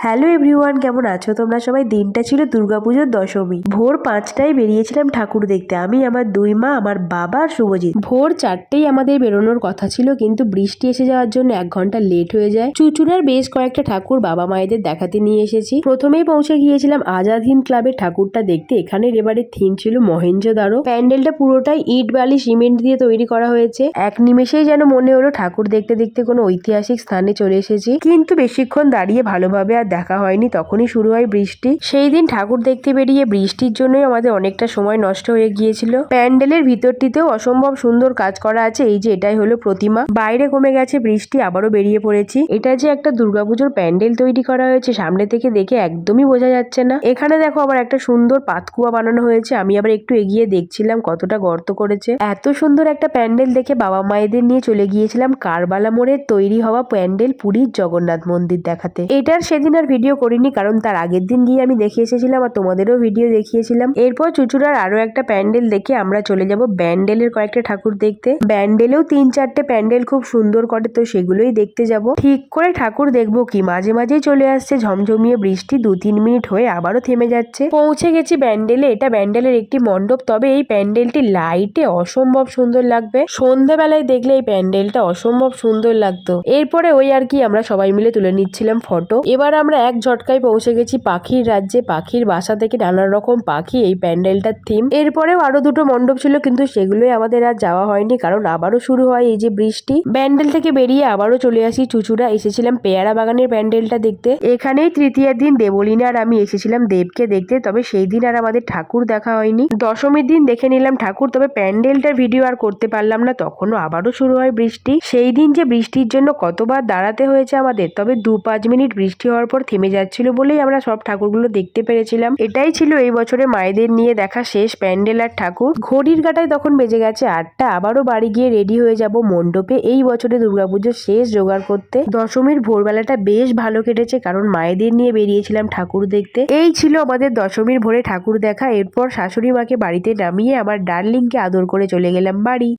Hello everyone, কেমন আছো তোমরা সবাই? দিনটা ছিল দুর্গাপুজোর দশমী। ভোর 5টায় বেরিয়েছিলাম ঠাকুর দেখতে, আমি, আমার দুই মা, আমার বাবা আর শুভজিৎ। ভোর 4টেই আমাদের বেরোনোর কথা ছিল, কিন্তু বৃষ্টি এসে যাওয়ার জন্য 1 ঘন্টা লেট হয়ে যায়। চুচুড়ার বেশ কয়েকটা ঠাকুর বাবা মায়েদের দেখাতে নিয়ে এসেছি। প্রথমেই পৌঁছে গিয়েছিলাম আজাদ হিন্দ ক্লাবের ঠাকুরটা দেখতে। এখানের এবারে থিম ছিল মহেঞ্জোদারো। প্যান্ডেলটা পুরোটাই ইট বালি সিমেন্ট দিয়ে তৈরি করা হয়েছে। এক নিমেষেই যেন মনে হলো ঠাকুর দেখতে দেখতে কোনো ঐতিহাসিক স্থানে চলে এসেছি। কিন্তু বেশিক্ষণ দাঁড়িয়ে ভালোভাবে আর দেখা হয়নি, তখনই শুরু হয় বৃষ্টি। সেই দিন ঠাকুর দেখতে বেরিয়ে বৃষ্টির জন্যই আমাদের অনেকটা সময় নষ্ট হয়ে গিয়েছিল। প্যান্ডেলের ভিতরটিতেও অসম্ভব সুন্দর কাজ করা আছে। এই যে এটাই হলো প্রতিমা। বাইরে কমে গেছে বৃষ্টি, আবারও বেরিয়ে পড়েছি। এটা যে একটা দুর্গাপুজোর প্যান্ডেল তৈরি করা হয়েছে সামনে থেকে দেখে একদমই বোঝা যাচ্ছে না। এখানে দেখো আবার একটা সুন্দর পাতকুয়া বানানো হয়েছে। আমি আবার একটু এগিয়ে দেখছিলাম কতটা গর্ত করেছে। এত সুন্দর একটা প্যান্ডেল দেখে বাবা মায়েদের নিয়ে চলে গিয়েছিলাম কারবালা মোড়ের তৈরি হওয়া প্যান্ডেল পুরীর জগন্নাথ মন্দির দেখাতে। এটার সেদিন আর ভিডিও করিনি, কারণ তার আগের দিন গিয়ে আমি দেখে এসেছিলাম আর তোমাদেরও ভিডিও দেখিয়েছিলাম। এরপর চুচুড়ার আরো একটা প্যান্ডেল দেখে আমরা চলে যাব ব্যান্ডেলের কয়েকটা ঠাকুর দেখতে। ব্যান্ডেলেও 3-4টে প্যান্ডেল খুব সুন্দর করে, তো সেগুলোই দেখতে যাব। ঠিক করে ঠাকুর দেখবো কি, মাঝে মাঝেই চলে আসছে ঝমঝমিয়ে বৃষ্টি। 2-3 মিনিট হয়ে আবারও থেমে যাচ্ছে। পৌঁছে গেছি ব্যান্ডেলে। এটা ব্যান্ডেলের একটি মণ্ডপ, তবে এই প্যান্ডেলটি লাইটে অসম্ভব সুন্দর লাগবে। সন্ধ্যাবেলায় দেখলে এই প্যান্ডেলটা অসম্ভব সুন্দর লাগতো। এরপরে ওই আর কি আমরা সবাই মিলে তুলে নিচ্ছিলাম ফটো। এবার আমরা এক ঝটকায় পৌঁছে গেছি পাখির রাজ্যে। পাখির বাসা থেকে নানা রকম পাখি, এই প্যান্ডেলটার থিম। এরপরেও আরো দুটো মণ্ডপ ছিল, কিন্তু সেগুলোই আমাদের আর যাওয়া হয়নি, কারণ আবারও শুরু হয় এই যে বৃষ্টি। ব্যান্ডেল থেকে বেরিয়ে আবারও চলে আসি চুচুড়া। এসেছিলাম পেয়ারা বাগানের প্যান্ডেলটা দেখতে। এখানেই তৃতীয় দিন দেবলীনা আর আমি এসেছিলাম দেবকে দেখতে, তবে সেই দিন আর আমাদের ঠাকুর দেখা হয়নি। দশমীর দিন দেখে নিলাম ঠাকুর, তবে প্যান্ডেলটার ভিডিও আর করতে পারলাম না, তখনও আবারও শুরু হয় বৃষ্টি। সেই দিন যে বৃষ্টির জন্য কতবার দাঁড়াতে হয়েছে আমাদের, তবে 2-5 মিনিট বৃষ্টি হওয়ার পর থেমে যাচ্ছিল বলেই আমরা সব ঠাকুরগুলো দেখতে পেরেছিলাম। এটাই ছিল এই বছরে মায়েদের নিয়ে দেখা শেষ প্যান্ডেল আর ঠাকুর। ঘড়ির কাঁটায় তখন বেজে গেছে 8টা। আবারও বাড়ি গিয়ে রেডি হয়ে যাব মণ্ডপে এই বছরে দুর্গাপুজোর শেষ জোগাড় করতে। দশমীর ভোরবেলাটা বেশ ভালো কেটেছে, কারণ মায়েদের নিয়ে বেরিয়েছিলাম ঠাকুর দেখতে। এই ছিল আমাদের দশমীর ভোরে ঠাকুর দেখা। এরপর শাশুড়ি মাকে বাড়িতে নামিয়ে আমার ডার্লিংকে আদর করে চলে গেলাম বাড়ি।